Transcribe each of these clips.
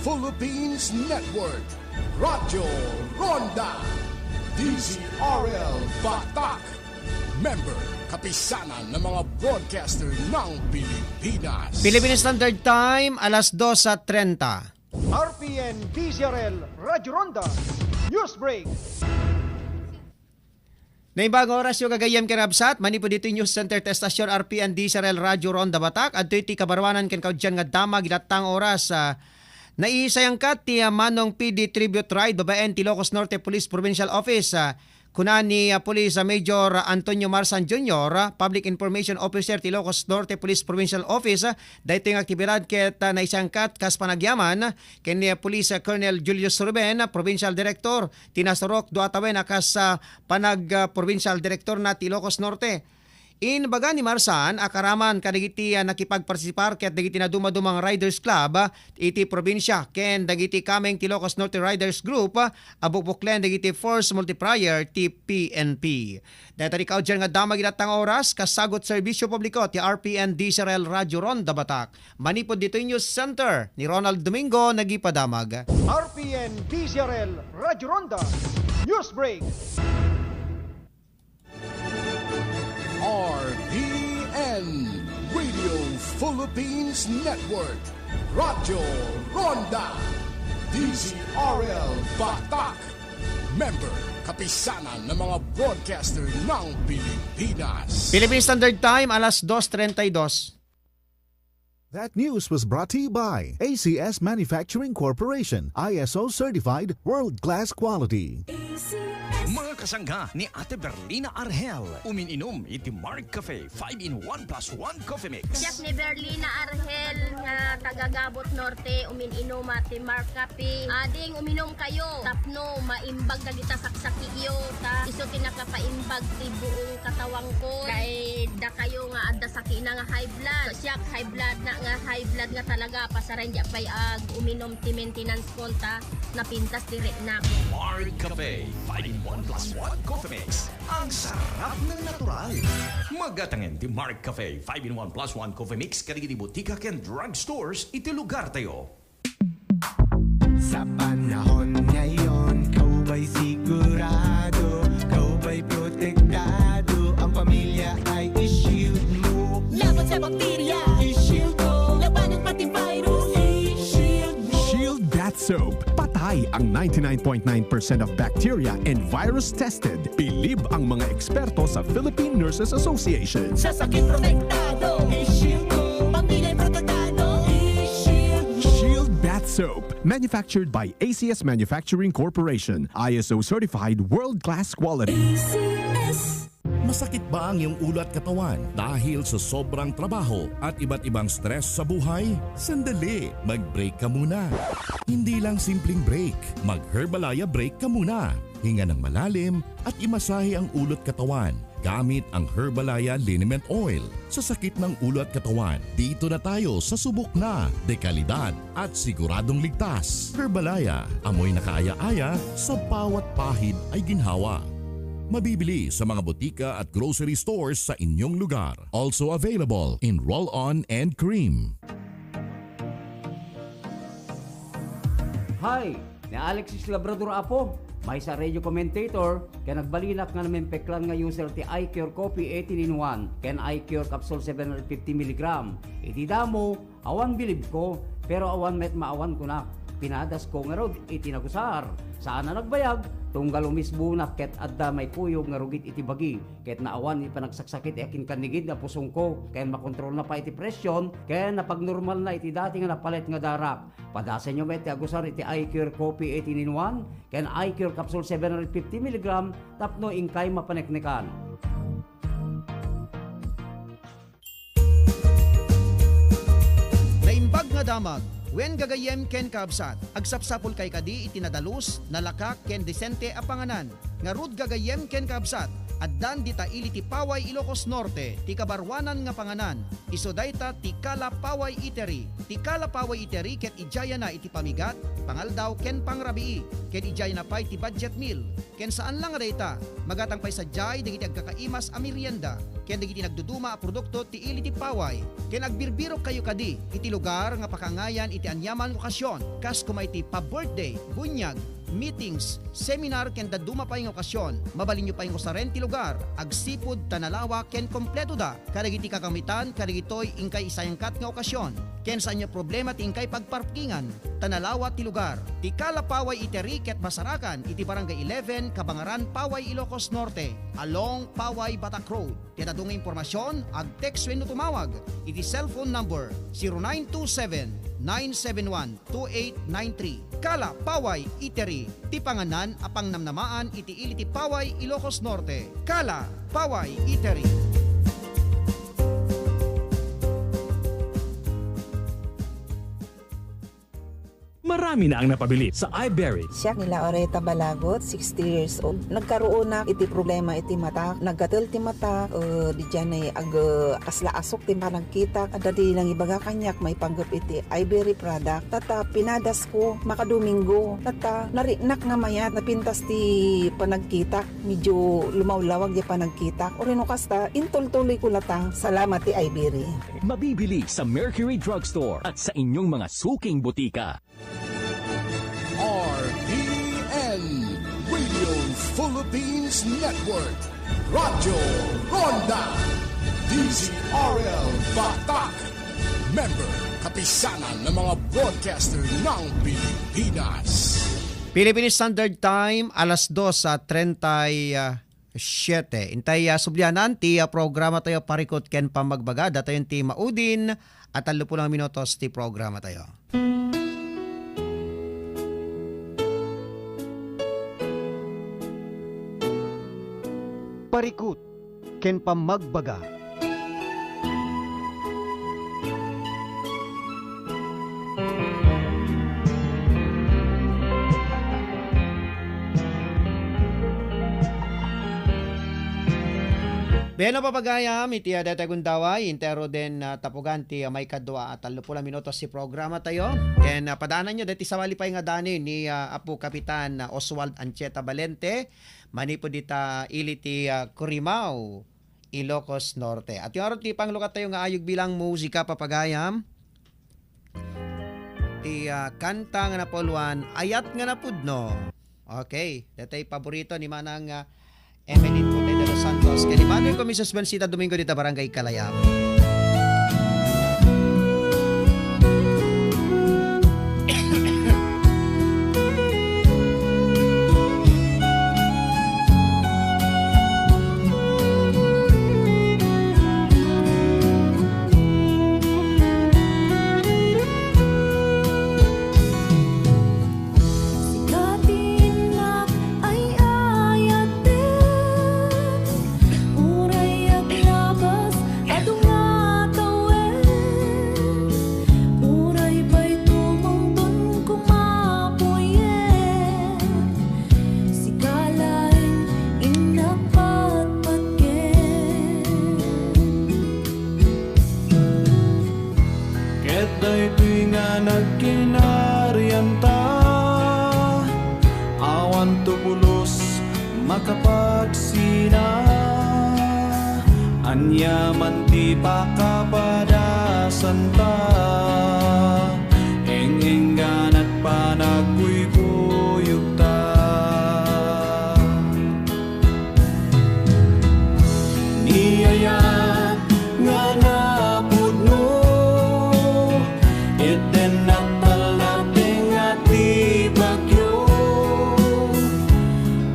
Philippines Network, Radyo Ronda, DZRL Batak, member kapisanan ng mga broadcaster ng Pilipinas. Philippine Standard Time, alas 2:30. RPN DZRL Radyo Ronda News Break. Naibang oras yung gagayam kinabsat, mani po dito yung News Center Testasyon RPN DZRL Radyo Ronda Batak, at iti kabarwanan ken kaudyan nga damag ilatang oras naisayang kat ti Manong PD Tribute Ride babaen ti Ilocos Norte Police Provincial Office. Kunan ni Police Major Antonio Marsan Jr., Public Information Officer ti Ilocos Norte Police Provincial Office, dahito yung aktibidad ket naisangkat kas panagyaman ken ni Police Colonel Julius Ruben, Provincial Director ti Nasarok Duatawen kas Provincial Director na ti Ilocos Norte. Inbaga ni Marsan, akaraman kadagiti nakipagpartisipar ket dagiti na dumadumang Riders Club iti probinsya ken dagiti kameng ti Ilocos Norte Riders Group abukbuklen dagiti Force Multiplier ti PNP. Dahito di kaudyan nga damag ilatang oras kasagot serbisyo publiko ti RPN DZRL Radyo Ronda Batak. Manipod dito yung News Center ni Ronald Domingo nagipadamag. RPN DZRL Radyo Ronda News Break. RPN Radio Philippines Network, Radyo Ronda, DZRL Batak, member kapisanan ng mga broadcaster ng Pilipinas. Philippine Standard Time, alas 2:32. That news was brought to you by ACS Manufacturing Corporation, ISO certified world-class quality. Mga kasangga ni Ate Berlina Argel, umininom iti Mark Cafe 5-in-1 plus 1 coffee mix. Siyak ni Berlina Argel nga taga-Gabot Norte, umininom ati Mark Cafe. Ading uminom kayo, tapno maimbag dagita saksaki iyo, ta iso tinakapaimbag ti buong katawang ko. Kay da kayo nga adda saki na nga high blood. So, siyak high blood na nga high blood nga talaga pasaran di pay uminom ti maintenance konta na pintas direct na. Mark Cafe 5-in-1 plus 1 coffee mix. Ang sarap ng natural. Magatangen ti Mark Cafe 5-in-1 plus 1 coffee mix karigiti butika ken drugstores iti lugar tayo. Sa panahon ngayon, kau ba'y sigurado? Kau ba'y protektado? Ang pamilya ay i-shield mo. Laban sa bakterya, i-shield mo. Laban at pati virus, i-shield mo. Shield Bat Soap. Patay ang 99.9% of bacteria and virus tested. Bilib ang mga eksperto sa Philippine Nurses Association. Sa sakit protektado, i-shield mo. Pamilya protektado, i-shield mo. Shield Bat Soap. Manufactured by ACS Manufacturing Corporation. ISO certified world-class quality. Masakit ba ang iyong ulo at katawan dahil sa sobrang trabaho at iba't ibang stress sa buhay? Sandali, mag-break ka muna. Hindi lang simpleng break, mag-Herbalaya break ka muna. Hinga ng malalim at imasahe ang ulo at katawan gamit ang Herbalaya Liniment Oil. Sa sakit ng ulo at katawan, dito na tayo sa subok na, dekalidad at siguradong ligtas. Herbalaya, amoy na kaaya-aya, sa bawat pahid ay ginhawa. Mabibili sa mga botika at grocery stores sa inyong lugar. Also available in roll-on and cream. Hi! Ni Alexis Labrador Apo. May sa radio commentator kaya nagbalinak nga namin peklan nga user ti iCure Coffee 18-in-1 ken iCure Capsule 750mg. Iti damo, awan bilib ko, pero awan met maawan ko na. Pinadas ko nga rod iti nagusar. Saan na nagbayag? Tunggal umisbunak ket adda may kuyog nga rugit iti bagi. Ket naawan iti panagsaksakit akin kanigid na pusong ko. Kaya makontrol na pa iti presyon. Kaya napagnormal na iti dati nga napalit nga darak. Padasan nyo met iti agusar iti iCure Coffee 18-in-1 ken iCure Capsule 750mg tapno ingkay mapaneknekan. Naimbag nga damag. Wen gagayem ken kabsat, agsapsapol kay kadi itinadalus, nalakak ken disente a panganan. nga rud gagayem ken kabsat. Addan dita ili ti Paway Ilocos Norte, ti kabarwanan nga panganan. Iso dayta ti Kala Paway Eatery. Ti Kala Paway Eatery ket ijaya na iti pamigat, pangaldaw ken pangrabii. Ken ijaya na pay ti budget meal. Ken saan lang dayta, magatang pay sa jay dagiti agkakaimas a merienda. Ken dagiti nagduduma a produkto ti ili ti Paway. Ken agbirbiro kayo kadi iti lugar nga pakangayan iti anyaman okasyon. Kas kumay ti pa-birthday, bunyag, meetings, seminar ken daduma pa yung okasyon. Mabalin nyo pa yung usaren ti lugar. Agsipod, tanalawa, ken kompleto da. Kadagiti kakamitan, kadagitoy ingkay isayangkat nga okasyon. Ken saan nyo problema ti ingkay pagparkingan. Tanalawa ti lugar. Ti Kala Paway Eatery ket Masarakan iti Barangay 11, Kabangaran, Paway, Ilocos Norte. Along Paway, Batak Road. Ti dadung impormasyon, ag-text wenno tumawag. Iti cellphone number 0927-971-2893. Kala Paway Eatery, ti panganan apang namnamaan iti ili ti Paway Ilocos Norte. Kala Paway Eatery. Marami na ang napabili sa iBerry. Siya nila Oreta Balagot, 60 years old. Nagkaroon na iti problema iti mata. Nagkatil ti mata, di dyan ay kasla asok ti panagkita. Ada di lang ibaga kanyak may panggap iti iBerry product. Tata pinadas ko makadomingo. Tata narinak nga mayat napintas ti panagkita. Medyo lumawlawag di panagkita. Orino kasta, intol-tuloy ko latang. Salamat ti iBerry. Mabibili sa Mercury Drugstore at sa inyong mga suking butika. RPN Radio Philippines Network, Radyo Ronda, DZRL Batak, member kapisanan ng mga broadcaster ng Pilipinas. Philippine Standard Time, alas 2:37. Intay sublianan, ti programa tayo parikot ken pamagbaga. Datayon ti maudin at 30 minutos ti programa tayo. Parikut ken pamagbaga. Beno papagayam, iti data gundaway, intero din tapugan ti may kadwa at 30 minutos si programa tayo. Ken padaanan nyo, dati sawali pa nga dani ni Apo Kapitan Oswald Ancheta Valente, manipo dita ili ti Curimao, Ilocos Norte. At yung araw ti panglukat tayo nga ayog bilang musika papagayam, ti kanta nga napoluan, ayat nga napudno. Okay, dati paborito ni Manang Emeline Puente de los Santos. Kaya ni Manuel Comisos Bansita Domingo dita Barangay Kalayam. Anyaman ti pakapadasan ta, engenggan at panagkuykuyog ta. Niyayat nga napudno, iten at talating at di bagyo,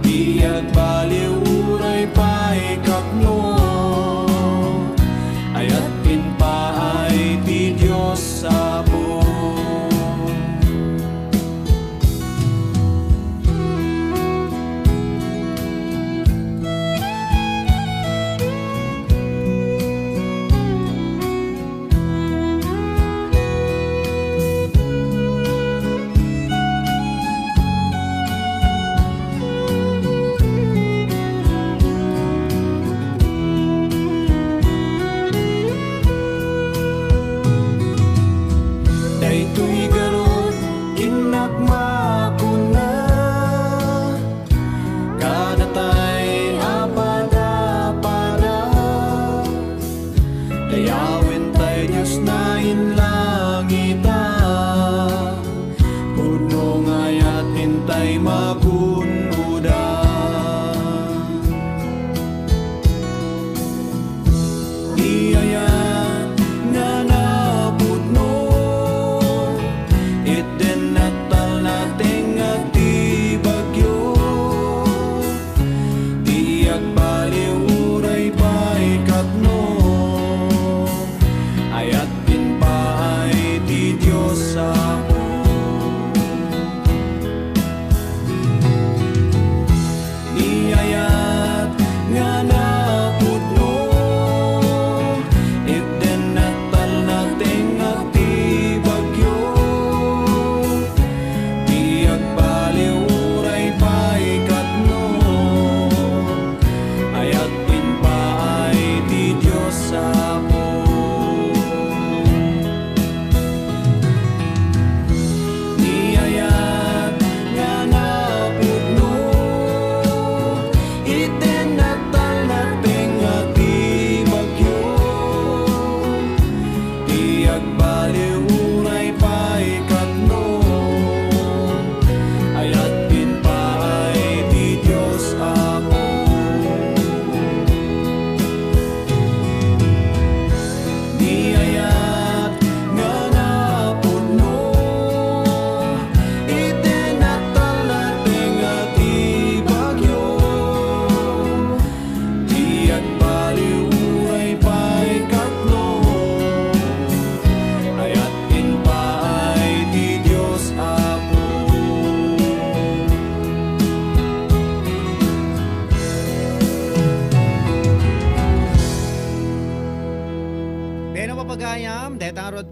tiyag baliwuray pa'y kakno. Ayat pinpaay ti Diyos sa buhay.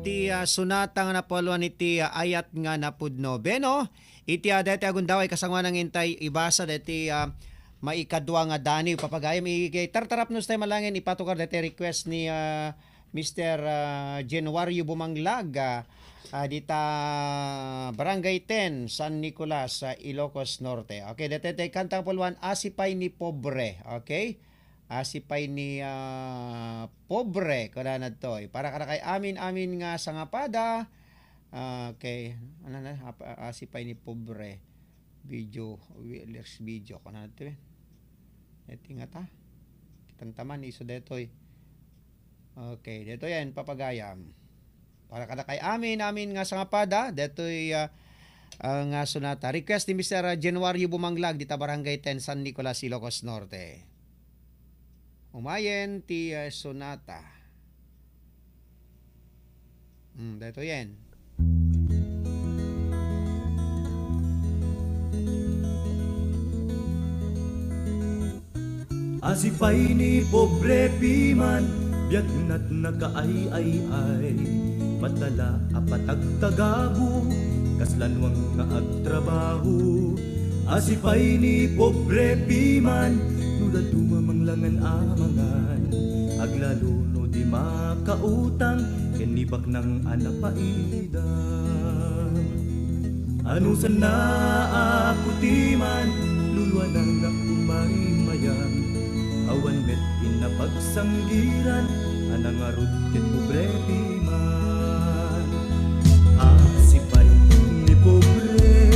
ti sunata nga napoluan iti ayat nga napudno. Beno, iti dati agun daw ay kasangwa ng intay ibasa dati maikadwa nga dani papagayam tartarap nos tayo malangin ipatukar dati request ni Mr. Januario Bumanglag dita Barangay 10 San Nicolas Ilocos Norte. Okay, dati tayo kantang puluan Asipay ni Pobre. Okay? Asipay ni Pobre kada na to. Para kada kay amin nga sangapada. Okay, ano na Asipay ni Pobre. Video lyrics video ko na to. Eti nga ta. Kitantaman iso detoy. Okay, dito yan papagayam. Para kada kay amin nga sangapada, detoy nga sunata. Request ni Mr. Januario Bumanglag dita Barangay 10 San Nicolas Ilocos Norte. Umayen ti sonata. Dito yan. Asipay ni pobre piman, biag nat nakaay-ay-ay. Matala apatagtagabu, kaslanwang nga agtrabaho. Asipay ni pobre piman, nula dumamanglangan amangan. Aglalo no di makautang, kenibak ng anapaidam. Ano sana ako timan, luluan ang nakumarimayan. Awan met inapagsanggiran, anang arut ket pobre piman. Asipay ni pobre,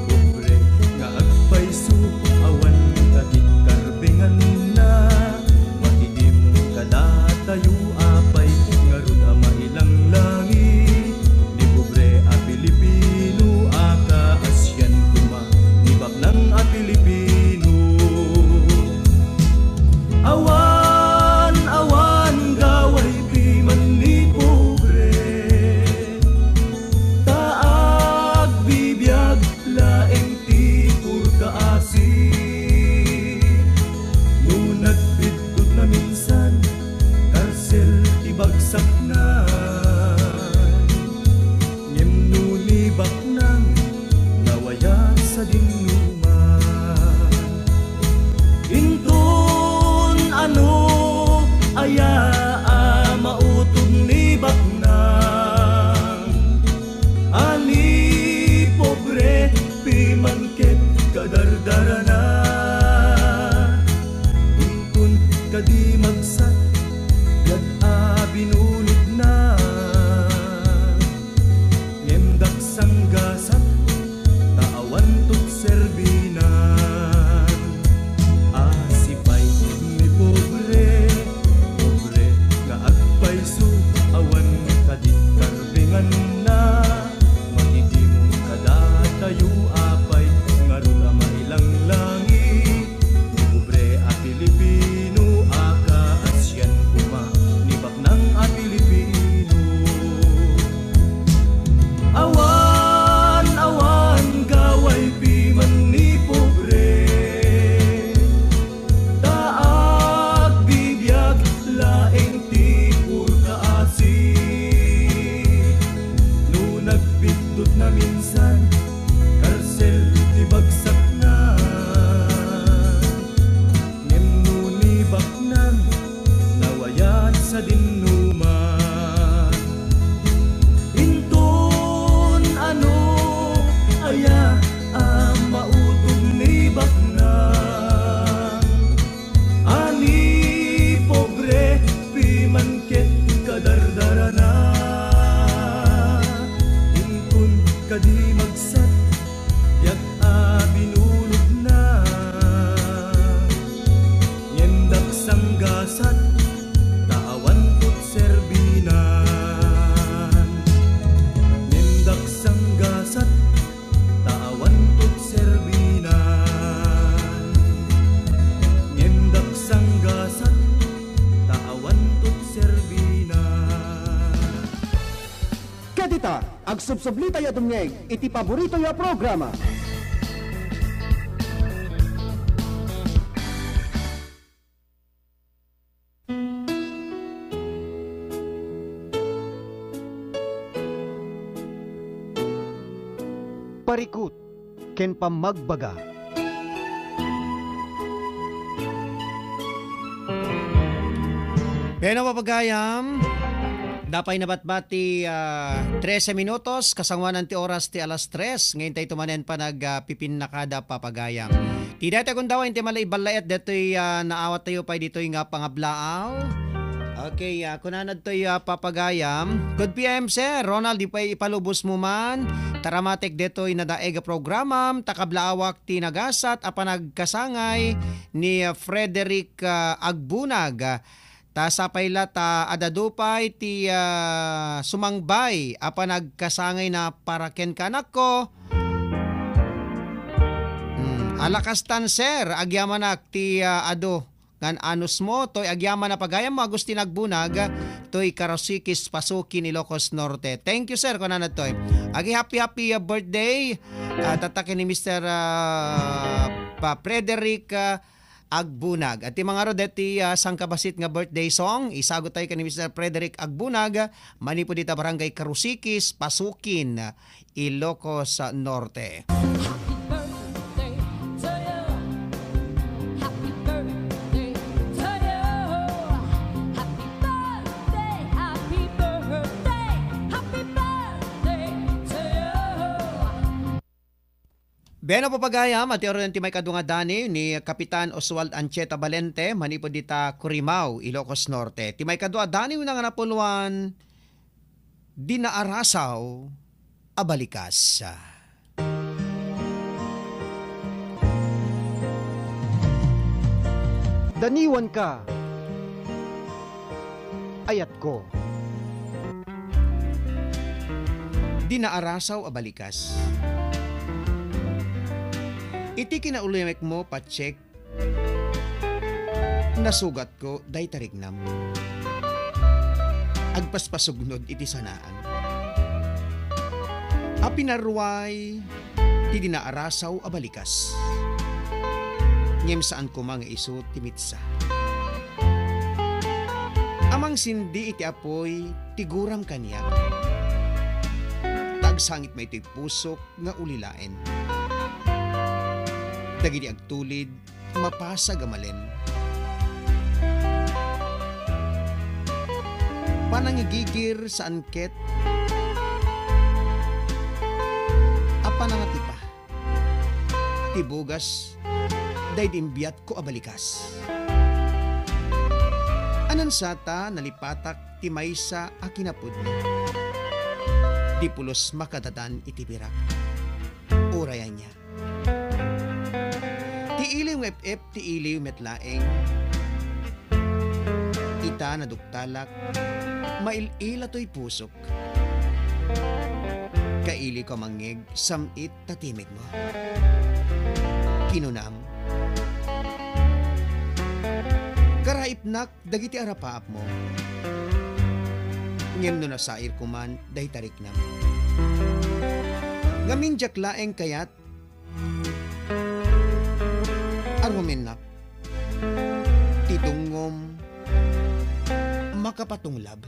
pobre nga agpayso, awan kadit karbingan na. Makidim kadatayo apay, ngarut ama ilang langit. Ni pobre a Pilipino, aka Asyan kuma, nibak ng a Pilipino. Awan gaway piman ni pobre, taag bibiyag laeng ti purkaasi. No nagpidtot na minsan, karsel ti bagsak na. Ngem no libak nang nawayan sa dinuman. Ano aya mautog ni baknang ani pobre pimangket kadardara na untun kadi magsat gad binunod na ngemdak sanggasat taawan tut serbinan. Na matidimong kadatayo apay ngarun ama ilang langit. Pobre a Pilipino, aka Asyan kuma, nibak ng a Pilipino. Awan gaway piman ni pobre, taag bibiyag laeng ti purkaasi. Nagpindot na minsan, karsel di bagsak na. Ngem no nibak nang nawayan sa dinuman. Inton ano aya mautog nibak nang ani pobre pimangket kadardara na. Kadi magsat, yak binulog na. Nyendak sanggasat, taawan tut serbinan. Nyendak sanggasat, taawan tut serbinan. Nyendak sanggasat, taawan tut serbinan. Kadita, agsubsublita ya dumngeg, iti paborito ya programa. parikut, ken pamagbaga. Beno papagayam, dapay nabatbati 13 minutos, kasangwanan ti oras ti alas 3, ngayon tayo tumanen pa nagpipin na kada papagayam. Ti dati kung daw ti malay balayat, dato'y naawat tayo pa dito'y nga pangablaaw. Okay, kunanad to'y papagayam. Good PM sir, Ronald, di pa ipalubos mo man. Taramatek deto'y nadaega programam, takablaawak ti nagasat, apanagkasangay ni Frederick Agbunag. Ta sapayla ta adadupay ti sumangbay apa nagkasangay na paraken kanak ko. Alakastan sir, agyamanak ti ado ngan anus mo toy agyaman na pagayam mo Agustin Agbunag toy Karosikis Pasukin Ilocos Norte. Thank you sir kunan toy. Agi happy birthday tatakin ni Mr. Frederick Agbunag. At yung mga rodeti sangkabasit nga birthday song, isagot tayo ni Mr. Frederick Agbunag, manipo dita barangay Karusikis, Pasukin, Ilocos Norte. Beno papagayam at yun may kadungadani ni Kapitan Oswald Ancheta Valente, manipod dita Curimaw, Ilocos Norte. Timay kadungadani na nga napuluan, dinaarasaw, abalikas. Daniwan ka, ayat ko. Dinaarasaw, abalikas. Iti kinaulimek mo pa-check, nasugat ko day tarignam. Agpaspasugnod iti sanaan. Apinarway, ti dinaarasaw abalikas. Ngem saan ko mga iso timitsa. Amang sindi iti apoy, tiguram kaniya. Tagsangit may ito'y pusok nga ulilain. Dagiti agtulid, mapasa gamalen. Panangigigir sa angket, apanangatipa. Tibugas, daydimbiat ko abalikas. Anansata nalipatak timaysa akinapud mo. Dipulos makadatan itibirak. Urayan niya. Tiiliw FF, tiiliw metlaeng. Ita na duktalak, mailila to'y pusok. Kaili ko mangeg, samit tatimig mo. Kinunam. Karaipnak, dagiti arapaap mo. Ngem no nasair kuman, dahi tarik nam. Ngamin jaklaeng kayat, argumenap, titungom, makapatunglab.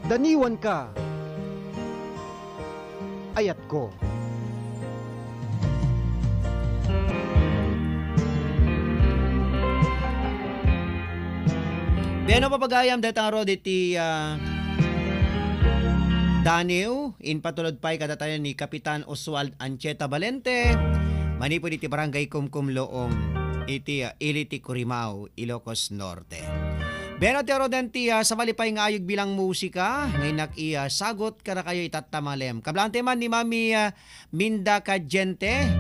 Daniwan ka, ayat ko. Beno papagayam datang rod iti Daniel, in patulod pa'y kadatayan ni Kapitan Oswald Ancheta Valente, manipod iti barangay Kumkumloong, iti Iliti Curimaw, Ilocos Norte. Beno ti rodenti sa malipay nga ayog bilang musika, ngayon sagot ka na kayo itatamalem. Kablante man ni Mami Minda Kadjente,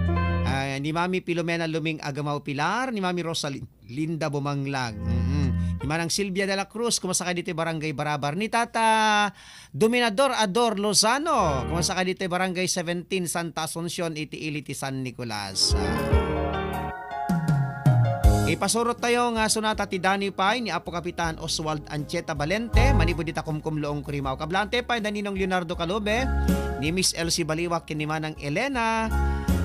ni Mami Pilomena Luming Agamaw Pilar, ni Mami Rosalinda Bumanglag. Ni Manang Silvia de la Cruz, kumasakay dito barangay Barabar. Ni Tata Dominador Ador Lozano, kumasakay dito barangay 17 Santa Asuncion, iti Iliti San Nicolas. Ipasurot tayo nga sonata ti Danny Pai ni Apo Kapitan Oswald Ancheta Valente, manipod dita kumkum loong Kurimaw Kablante Pai, Daninong Leonardo Calobe, ni Miss Elsie Baliwak, kinimanang Elena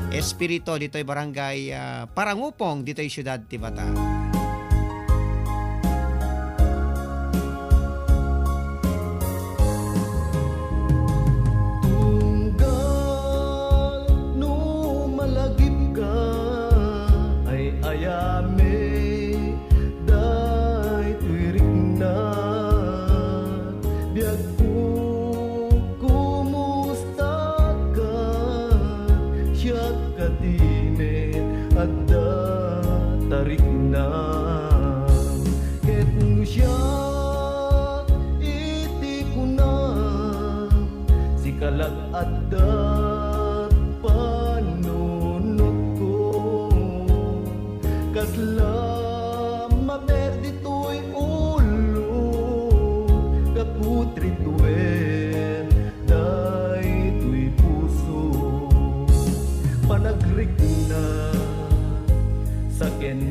Espirito, dito'y barangay Parangupong, dito'y syudad ti Bata. At panunod ko kasla maberdi to'y ulo kaputri tuwen day to'y puso panagrik na saken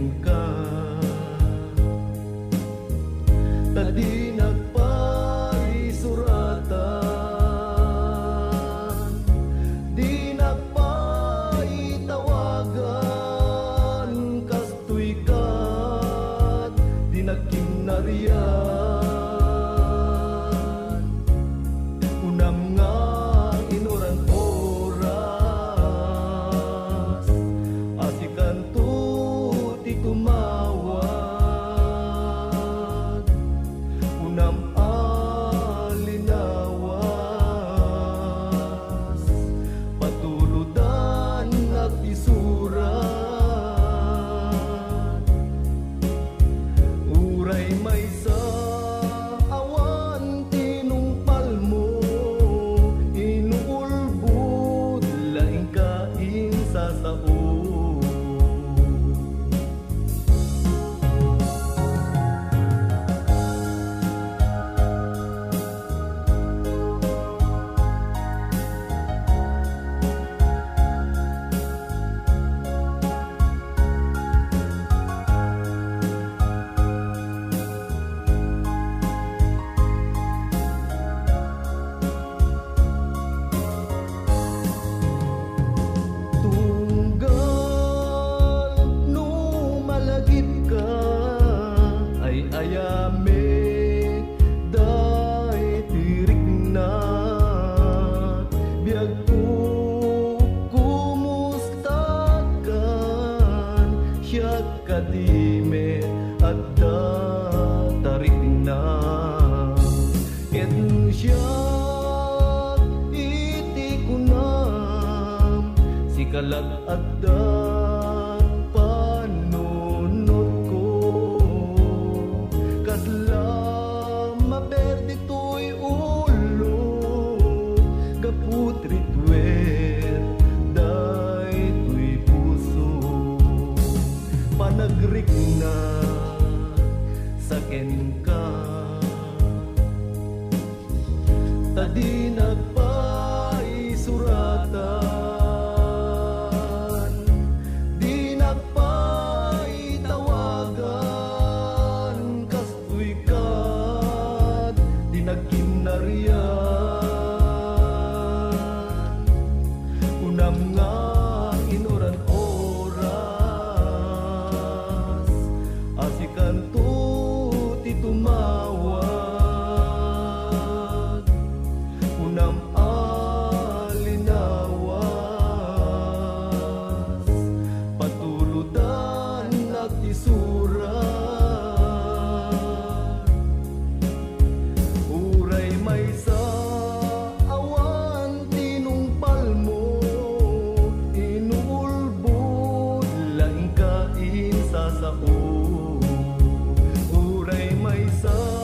ka tadi sa uray may sa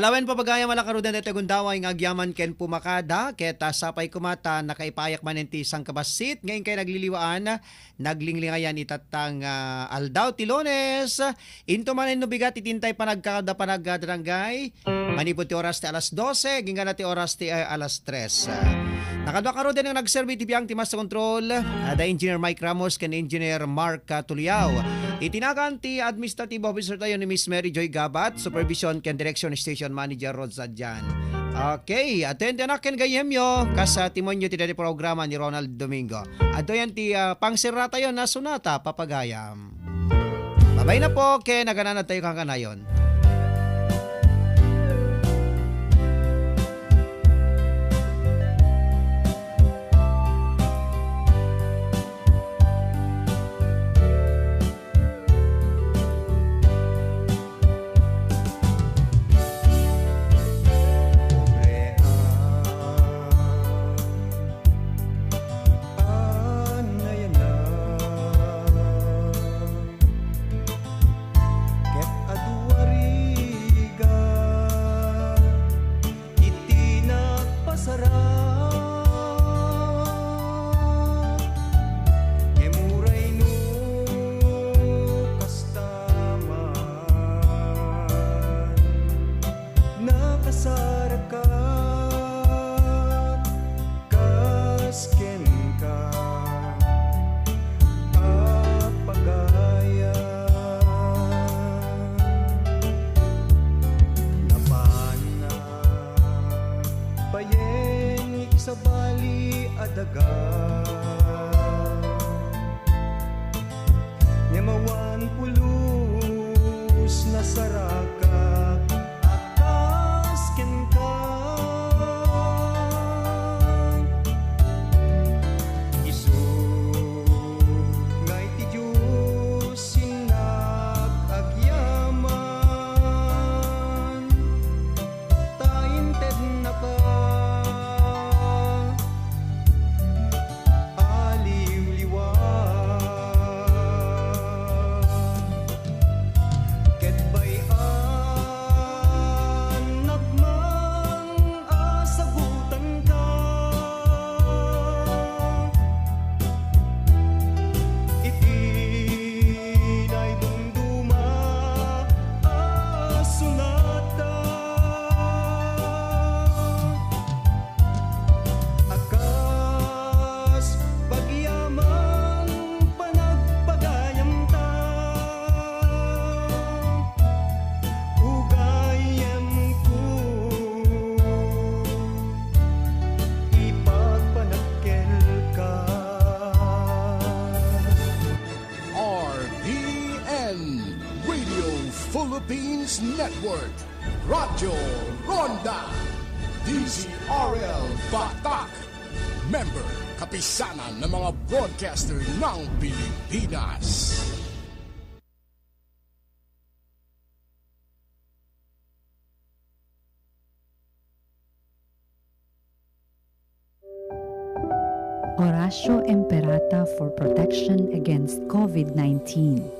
Lawen pa pagaya malakarudan at agundaway ng agyaman ken pumakada, keta sapay kumata nakaipayak manenti sang kabasit, ngayon kay nagliliwaan, naglinglingayan itatang Aldaw Tilones, into manin no bigat itintay panagkada panagdaranggay, manipot ti oras ti alas 12, gingan ti oras ti alas 3. Nakadwa karo din ang nagserbi ti biyang timas sa kontrol, da Engineer Mike Ramos ken Engineer Mark Tuliao. Itinagan ti Administrative Officer tayo ni Miss Mary Joy Gabat, Supervision ken Direction Station Manager Rod Zadjan. Okay, atente na ken gayemyo kas timonyo ti dati programa ni Ronald Domingo. Ato yan ti pangsira tayo na sunata papagayam. Babay na po ken naganan tayo kang kanayon. Philippines Network, Radyo Ronda, DZRL Batak, member kapisanan ng mga broadcaster ng Pilipinas. Horacio Emperata for protection against COVID-19.